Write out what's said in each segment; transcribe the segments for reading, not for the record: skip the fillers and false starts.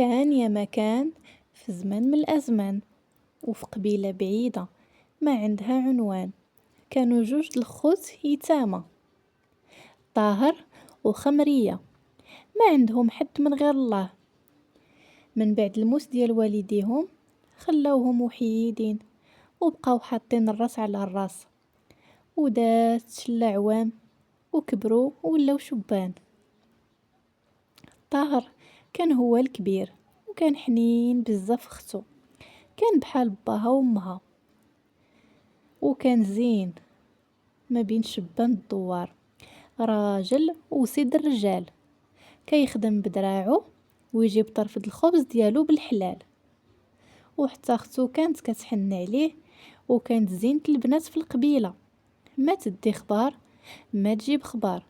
كان يا مكان في زمن من الأزمان وفي قبيلة بعيدة ما عندها عنوان. كانوا جوج الخوت يتامى، طاهر وخمرية، ما عندهم حد من غير الله. من بعد الموت ديال والديهم خلاوهم وحيدين وبقاو حاطين الراس على الراس، ودات شل عوام وكبروا ولاو شبان. طاهر كان هو الكبير وكان حنين بزاف اختو، كان بحال باها وامها، وكان زين ما بين شبان الدوار، راجل وسيد الرجال، كيخدم بدراعو ويجيب طرف الخبز ديالو بالحلال. وحتى اختو كانت كتحن عليه، وكانت زينة البنات في القبيلة، ما تدي خبار ما تجيب خبار.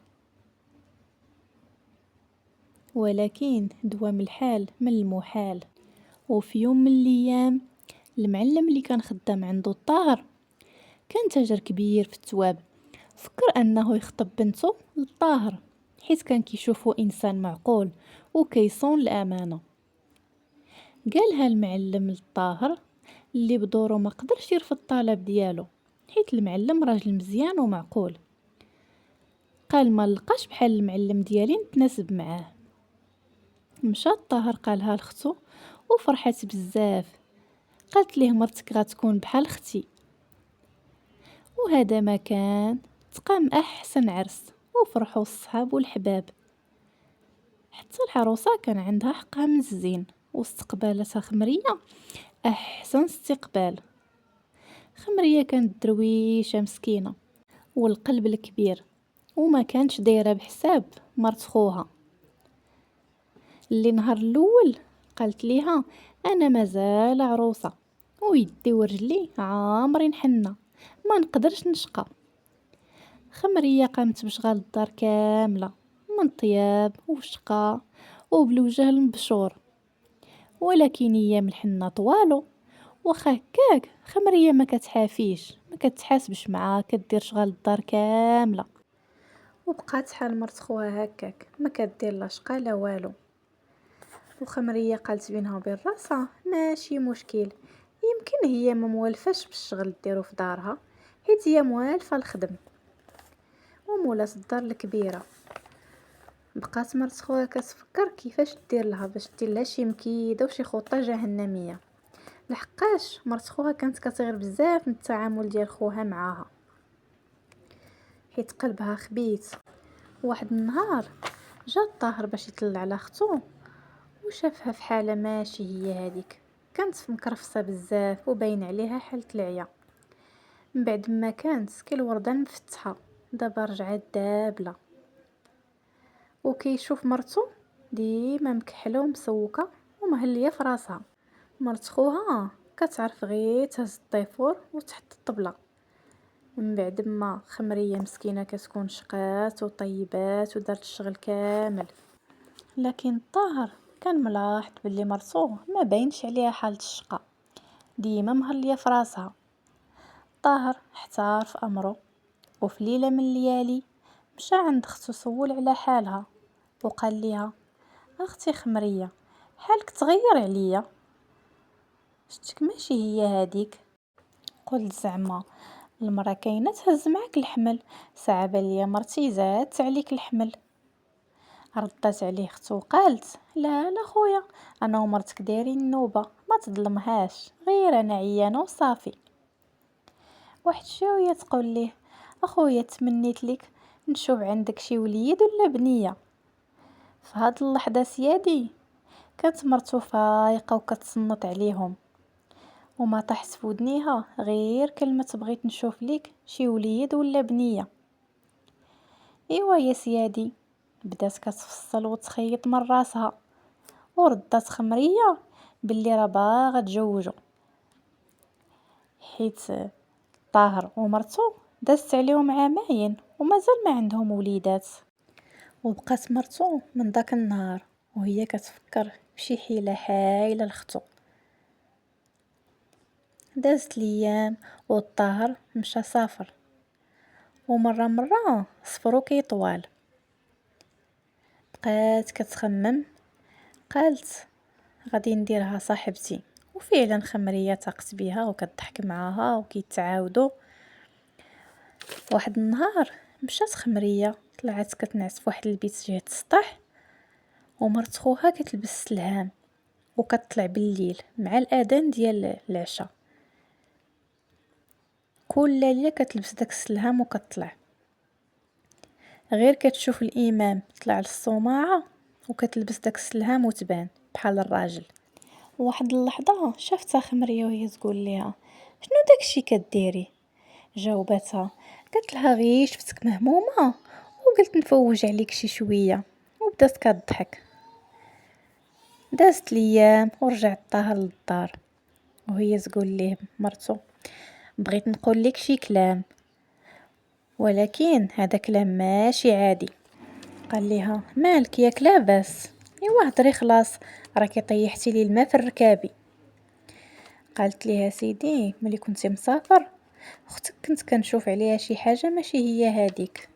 ولكن دوام الحال من المحال. وفي يوم من الايام المعلم اللي كان خدام عنده الطاهر كان تاجر كبير في التواب، فكر انه يخطب بنته للطاهر حيت كان كيشوفه انسان معقول وكيصون الامانه. قالها المعلم للطاهر اللي بدورو ما قدرش يرفض الطلب ديالو حيت المعلم راجل مزيان ومعقول. قال ما لقاش بحال المعلم ديالي نتناسب معاه. مشى الطاهر قالها لختو وفرحت بزاف، قالت ليه مرتك غتكون بحال اختي. وهذا ما كان تقام احسن عرس وفرحوا الصحاب والحباب. حتى العروسه كان عندها حقها من الزين واستقبالتها خمريه احسن استقبال. خمريه كانت درويشه مسكينه والقلب الكبير، وما كانش دايره بحساب مرت خوها. اللي نهار الاول قالت ليها انا مازال عروسه ويدي ورجلي عامرين حنه، ما نقدرش نشقى. خمريه قامت بشغال الدار كامله من طياب وشقا وبالوجه المبشور. ولكن ايام الحنه طوالو، واخا هكاك خمريه ما كتحافيش ما كتحاسبش معاها، كدير شغال الدار كامله. وبقات حال مرت خوها هكاك ما كدير لا شقا لا والو. وخمريه قالت بينها وبين راسها ماشي مشكل، يمكن هي ما موالفاش بالشغل ديرو في دارها حيت هي موالفه الخدم. ومولات الدار الكبيره بقات مرت خوها كتفكر كيفاش دير لها باش دير لها شي مكيده وشي خطه جهنميه، لحقاش مرت خوها كانت كتغير بزاف من التعامل ديال خوها معاها حيت قلبها خبيث. واحد النهار جا الطاهر باش يطلع على اختو وشافها في حاله ماشي هي هذيك، كانت مكرفصه بزاف وباين عليها حالة العيا. من بعد ما كانت كالورده مفتحه دابا رجعت دابله، وكيشوف مرتو ديما مكحله ومسوكه ومهليه في راسها. مرت خوها كتعرف غير تهز الطيفور وتحط الطبله. من بعد ما خمريه مسكينه كتكون شقات وطيبات ودارت الشغل كامل. لكن الطاهر كان ملاحظ باللي مرتو ما باينش عليها حالة الشقا، ديما مهليه في راسها. طاهر احتار في امره، وفي ليله من الليالي مشى عند اختو سول على حالها وقال ليها اختي خمريه حالك تغير عليا، شتك ماشي هي هذيك. قلت زعما المراه كاينه تهز معاك الحمل، صعب ليا مرتي زادت عليك الحمل. ردات عليه اختو وقالت لا لا خويا، انا ومرتك دايرين النوبه ما تظلمهاش، غير انا عيانه وصافي. واحد شويه تقول ليه اخويا تمنيت لك نشوف عندك شي وليد ولا بنيه. في هاد اللحظه سيادي كانت مرتو فايقه وكتصنت عليهم، وما طاحت في ودنيها غير كلمه بغيت نشوف ليك شي وليد ولا بنيه. ايوا يا سيادي، بدات كتفصل وتخيط من راسها، وردات خمريه باللي راه باغا تجوجو حيت طاهر ومرتو دازت عليهم عامين ومازال ما عندهم وليدات. وبقات مرتو من داك النهار وهي كتفكر بشي حيله حايله لختو. دازت الايام والطاهر مشى سافر، ومره صفرو كيطوال. بقات كتخمم، قالت غادي نديرها صاحبتي. وفعلا خمرية تاقت بيها وكتضحك معاها وكيتعاودوا. واحد النهار مشات خمرية طلعت كتنعس فواحد البيت جهة السطح، ومرت خوها كتلبس السلهام وكتطلع بالليل مع الاذان ديال العشاء. كل ليله كتلبس داك السلهام وكتطلع، غير كتشوف الامام طلع للصومعه وكتلبس داك السلهام وتبان بحال الراجل. واحد اللحظه شافتها خمريه وهي تقول ليها: شنو داكشي كديري؟ جاوبتها قالت لها: غير شفتك مهمومه وقلت نفوج عليك شي شويه. وبدات كتضحك. دازت الايام ورجعت طاهر للدار، وهي تقول ليه مرتو: بغيت نقول لك شي كلام، ولكن هذا كلام ماشي عادي. قال ليها: مالك ياك لاباس؟ ايوا هضري خلاص، راكي طيحتي لي الماء في الركابي. قالت ليها: سيدي ملي كنتي مسافر اختك كنت كنشوف عليها شي حاجه ماشي هي هذيك.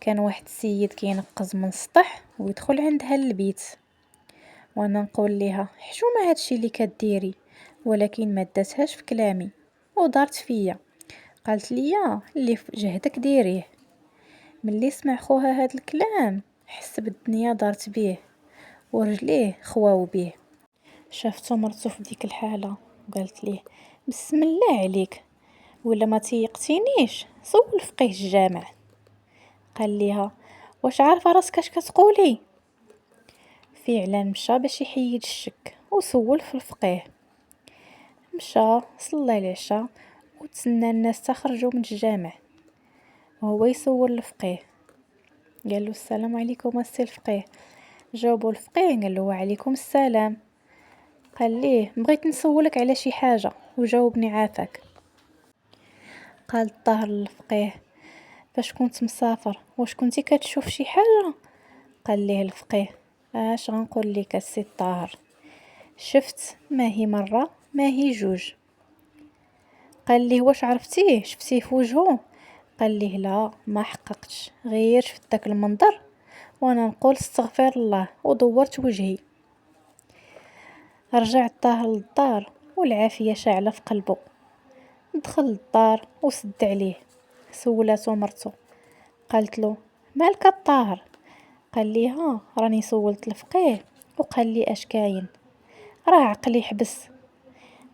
كان واحد السيد كينقز من السطح ويدخل عندها للبيت، وانا نقول ليها: حشومه هادشي اللي كديري، ولكن ما داتهاش في كلامي ودارت فيا. قالت لي: اللي في جهدك ديريه. ملي سمع خوها هاد الكلام حس بالدنيا دارت بيه ورجليه خواو بيه. شافتو مرتو في ديك الحاله وقالت ليه: بسم الله عليك، ولا ما تيقتينيش سول فقيه الجامع. قال ليها: واش عارفه راسك اش كتقولي؟ فعلا مشى باش يحيد الشك وسول في الفقيه. مشى صلى العشاء وتسنى الناس تخرجوا من الجامع، وهو يسول الفقيه. قال له: السلام عليكم السي الفقيه. جاوبوا الفقيه قال له: وعليكم السلام. قال ليه: بغيت نسولك على شي حاجه وجاوبني عافاك. قال الطاهر للفقيه: فاش كنت مسافر واش كنتي كتشوف شي حاجه؟ قال ليه الفقيه: اش غنقول لك السي الطاهر، شفت ما هي مره ما هي جوج. قال ليه: واش عرفتيه شفتيه في وجهه؟ قال ليه: لا ما حققتش، غير شفت داك المنظر وانا نقول استغفر الله ودورت وجهي. رجع الطاهر للدار والعافيه شاعله في قلبه. دخل للدار وسد عليه. سولاتو مرتو، قالت له: مالك الطاهر؟ قال ليها: راني سولت الفقيه وقال لي اش كاين، راه عقلي حبس،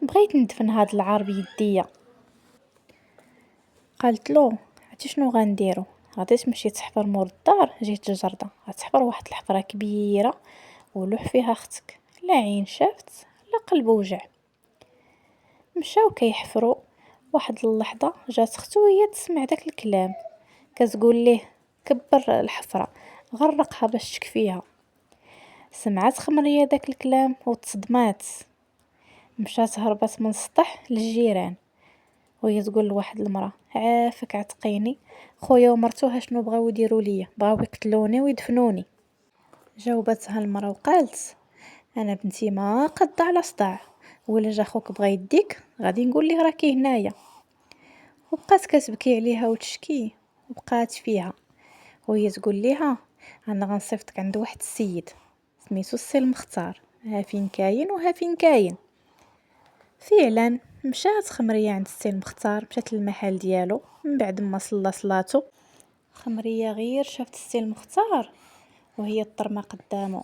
بغيت ندفن هاد العار بيديا. قالت له: عرفتي شنو غنديرو؟ غادي تمشي تحفر مور الدار جهه الجرده، غتحفر واحد الحفره كبيره ولوح فيها اختك، لا عين شافت لا قلب وجع. مشاو كيحفروا. واحد اللحظه جات اختو وهي تسمع داك الكلام كتقول ليه: كبر الحفره غرقها باش تكفيها. سمعت خمريه داك الكلام وتصدمات. مشات هربت من السطح للجيران وهي تقول لواحد المراه: عافاك عتقيني، خويا ومرتو شنو بغاو يديروا ليا، بغاو يقتلوني ويدفنوني. جاوبتها المراه وقالت: انا بنتي ما قد على صداع، ولا جا خوك بغا يديك غادي نقول ليه راكي هنايا. وبقات كتبكي عليها وتشكي وبقات فيها، وهي تقول ليها: انا غنصيفطك عند واحد السيد سميتو السي المختار، ها فين كاين وها فين كاين. فعلا مشات خمريه عند السي المختار، مشات للمحل ديالو من بعد ما صلى صلاتو. خمريه غير شافت السي المختار وهي ترمى قدامه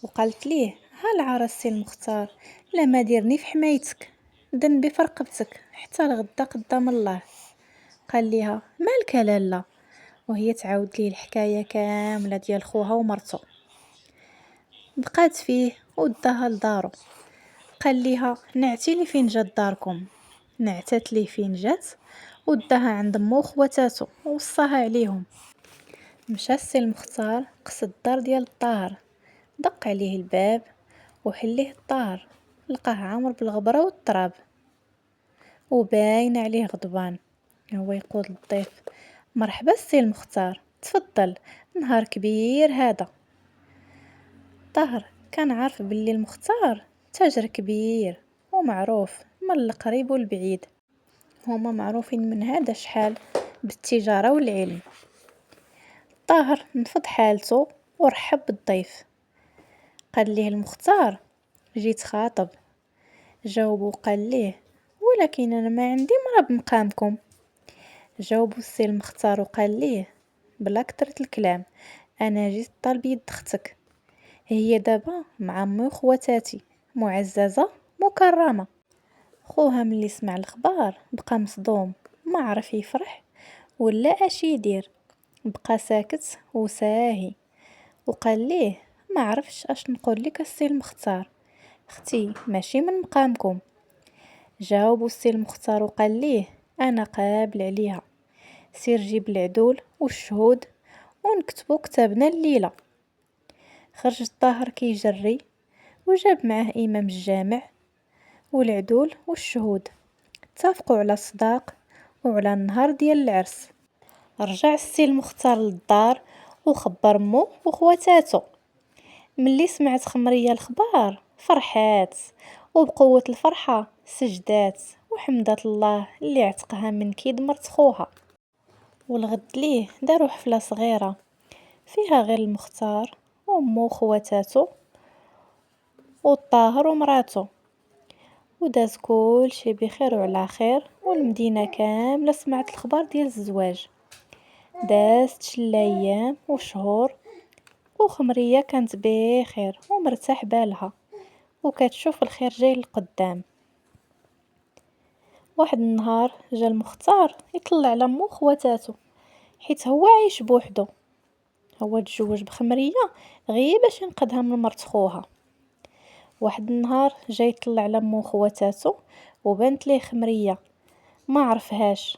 وقالت ليه: ها العرس السي المختار، لا ما ديرني في حمايتك، ذنبي في رقبتك حتى الغدا قدام الله. قال ليها: مالك لاله؟ وهي تعاود ليه الحكايه كامله ديال خوها ومرته. بقات فيه وداها لدارو. قال ليها: نعتي لي فين جات داركم. نعتات ليه فين جات وداها عند مو خواتاتو ووصاها عليهم. مشى السي المختار قصد الدار ديال الطاهر، دق عليه الباب وحليه الطاهر، لقاه عامر بالغبره والتراب وباين عليه غضبان. هو يقول للضيف: مرحبا السي المختار، تفضل، نهار كبير هذا. طاهر كان عارف باللي المختار تاجر كبير ومعروف من القريب والبعيد، هما معروفين من هذا شحال بالتجارة والعلم. طاهر نفض حالته ورحب بالضيف. قال ليه المختار جيت خاطب. جاوبو قال ليه ولكن انا ما عندي مرا بمقامكم. جاوبو السي المختار وقال ليه بلا كترت الكلام، انا جيت طالب يد اختك، هي دابا مع امي وخواتاتي، معززه مكرمه. خوها ملي سمع الخبار بقى مصدوم، ما عرف يفرح ولا اش يدير، بقى ساكت وساهي. وقال ليه ما عرفش اش نقول لك السي المختار، اختي ماشي من مقامكم. جاوب السي المختار وقال ليه انا قابل عليها، سير جيب العدول والشهود ونكتبو كتابنا الليله. خرج الطاهر كيجري وجاب معاه امام الجامع والعدول والشهود، اتفقوا على الصداق وعلى النهار ديال العرس. رجع السي المختار للدار وخبر مو وخواتاتو. ملي سمعت خمرية الخبار فرحات، وبقوة الفرحة سجدات وحمدات الله اللي عتقها من كيد مرت خوها. والغد ليه داروا حفلة صغيرة فيها غير المختار وامو وخواتاتو والطاهر ومراتو، وداز كل شي بخير وعلى خير، والمدينة كاملة سمعت الخبر ديال الزواج. دازت شلا ايام وشهور وخمرية كانت بخير ومرتاح بالها وكتشوف الخير جاي لقدام. واحد النهار جا المختار يطلع على مو خواتاتو، حيت هو عايش بوحدو، هو تزوج بخمرية غير باش ينقذها من مرت خوها. واحد النهار جاي يطلع على مو خواتاتو وبانت ليه خمرية ما عرفهاش،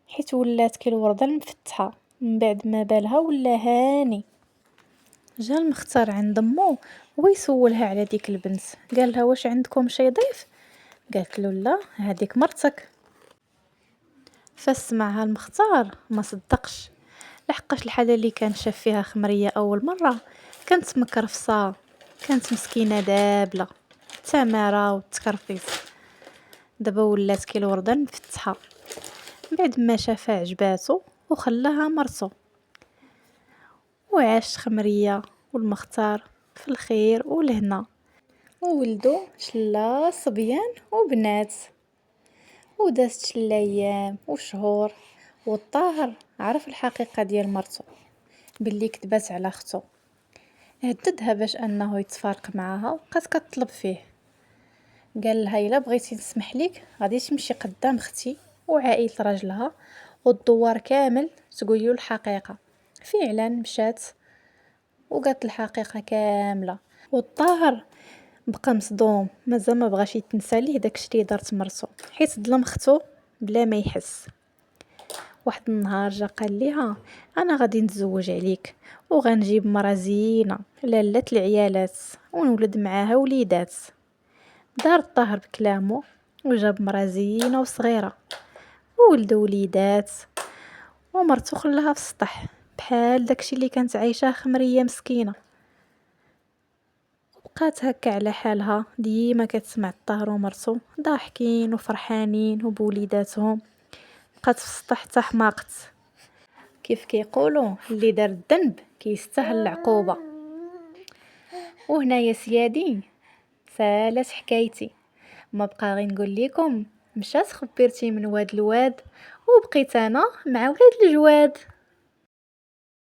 حيت ولات كي الوردة المفتحة من بعد ما بالها ولا هاني. جا المختار عند مو ويسولها على ديك البنت، قال لها واش عندكم شي ضيف؟ قالت له لا، هذيك مرتك. فسمعها المختار ما صدقش، لحقاش الحالة اللي كان شاف فيها خمرية اول مرة كانت مكرفصة، كانت مسكينة دابلة التمارة والتكرفيس. دابا ولات كي الوردة المفتحة، بعد ما شافها عجباتو وخلاها مرتو، وعاش خمرية والمختار في الخير والهنا، وولدو شلا صبيان وبنات. ودازت شلا ايام وشهور، والطاهر عرف الحقيقة ديال مرتو باللي كذبات على اختو. هددها باش انه يتفارق معاها وبقات كتطلب فيه. قال لها الا بغيتي نسمح ليك غادي تمشي قدام اختي وعائلة راجلها والدوار كامل تقولوا الحقيقة. فعلا مشات وقالت الحقيقة كاملة، والطاهر بقى مصدوم، مازال ما بغاش يتنسى ليه داكشي اللي دارت مرتو حيت ظلم اختو بلا ما يحس. واحد النهار جا قال ليها انا غادي نتزوج عليك وغنجيب مرا زينه لاله العيالات ونولد معاها وليدات. دار الطاهر بكلامو وجاب مرا زينه وصغيره وولدوا وليدات، ومرتو خلاها في السطح بحال داكشي اللي كانت عايشاه خمريه مسكينه. بقات هكا على حالها، ديما كتسمع الطاهر ومرتو ضاحكين وفرحانين وبوليداتهم، بقات في السطح حتى حماقت. كيف كيقولوا اللي دار الذنب كيستاهل العقوبه. وهنا يا سيادي سالت حكايتي، ما بقى غير نقول لكم مشات خبرتي من واد الواد وبقيت انا مع ولاد الجواد.